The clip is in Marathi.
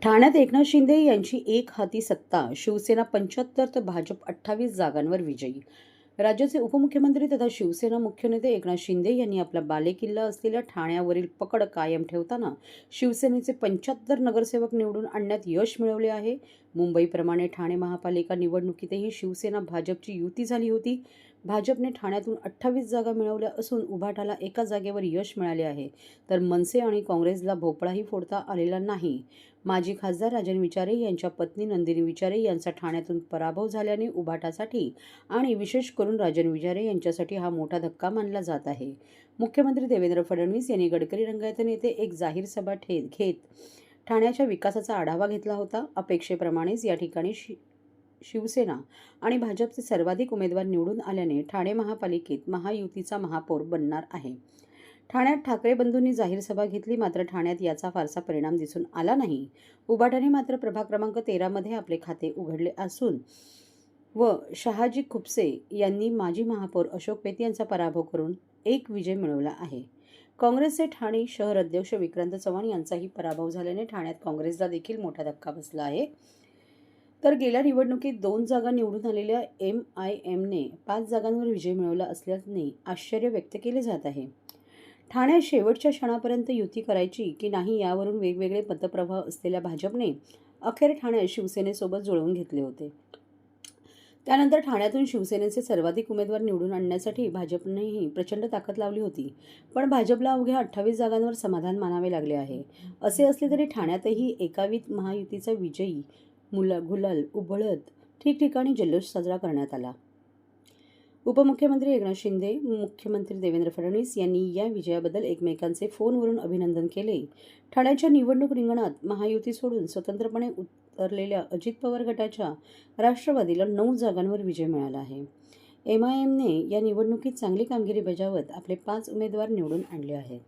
ठाण्यात एकनाथ शिंदे यांची एक हाती सत्ता, शिवसेना 75 तर भाजप 28 जागांवर विजयी. राज्याचे उपमुख्यमंत्री तथा शिवसेना मुख्य नेते एकनाथ शिंदे यांनी आपला बालेकिल्ला असलेल्या ठाण्यावरील पकड कायम ठेवताना शिवसेनेचे 75 नगरसेवक निवडून आणण्यात यश मिळवले आहे. मुंबईप्रमाणे ठाणे महापालिका निवडणुकीतही शिवसेना भाजपची युती झाली होती. भाजपने ठाण्यातून 28 जागा मिळवल्या असून उभाटाला एका जागेवर यश मिळाले आहे, तर मनसे आणि काँग्रेसला भोपळाही फोडता आलेला नाही. माजी खासदार राजन विचारे यांच्या पत्नी नंदिनी विचारे यांचा ठाण्यातून पराभव झाल्याने उभाटासाठी आणि विशेष करून राजन विचारे यांच्यासाठी हा मोठा धक्का मानला जात आहे. मुख्यमंत्री देवेंद्र फडणवीस यांनी गडकरी रंगायत नेते एक जाहीर सभा घेत ठाण्याच्या विकासाचा आढावा घेतला होता. अपेक्षेप्रमाणेच या ठिकाणी शिवसेना आणि भाजपचे सर्वाधिक उमेदवार निवडून आल्याने ठाणे महापालिकेत महायुतीचा महापौर बनणार आहे. ठाण्यात ठाकरे बंधूंनी जाहीर सभा घेतली, मात्र ठाण्यात याचा फारसा परिणाम दिसून आला नाही. उभाटाने मात्र प्रभाग क्रमांक 13 मध्ये आपले खाते उघडले असून व शहाजी खुपसे यांनी माजी महापौर अशोक पेत यांचा पराभव करून एक विजय मिळवला आहे. काँग्रेसचे ठाणे शहर अध्यक्ष विक्रांत चव्हाण यांचाही पराभव झाल्याने ठाण्यात काँग्रेसला देखील मोठा धक्का बसला आहे. तर गेल्या निवडणुकीत 2 जागा निवडून आलेल्या MIMने 5 जागांवर विजय मिळवला असल्याने आश्चर्य व्यक्त केले जात आहे. ठाण्यात शेवटच्या क्षणापर्यंत युती करायची की नाही यावरून वेगवेगळे मतप्रवाह असलेल्या भाजपने अखेर ठाण्यात शिवसेनेसोबत जुळवून घेतले होते. त्यानंतर ठाण्यातून शिवसेनेचे सर्वाधिक उमेदवार निवडून आणण्यासाठी भाजपनेही प्रचंड ताकद लावली होती. पण भाजपला अवघ्या 28 जागांवर समाधान मानावे लागले आहे. असे असले तरी ठाण्यातही एकावीत महायुतीचा विजयी गुलाल उधळत ठिकठिकाणी जल्लोष साजरा करण्यात आला. उपमुख्यमंत्री एकनाथ शिंदे, मुख्यमंत्री देवेंद्र फडणवीस यांनी या विजयाबद्दल एकमेकांचे फोनवरून अभिनंदन केले. ठाण्याच्या निवडणूक रिंगणात महायुती सोडून स्वतंत्रपणे उतरलेल्या अजित पवार गटाच्या राष्ट्रवादीला 9 जागांवर विजय मिळाला आहे. MIMने या निवडणुकीत चांगली कामगिरी बजावत आपले 5 उमेदवार निवडून आणले आहेत.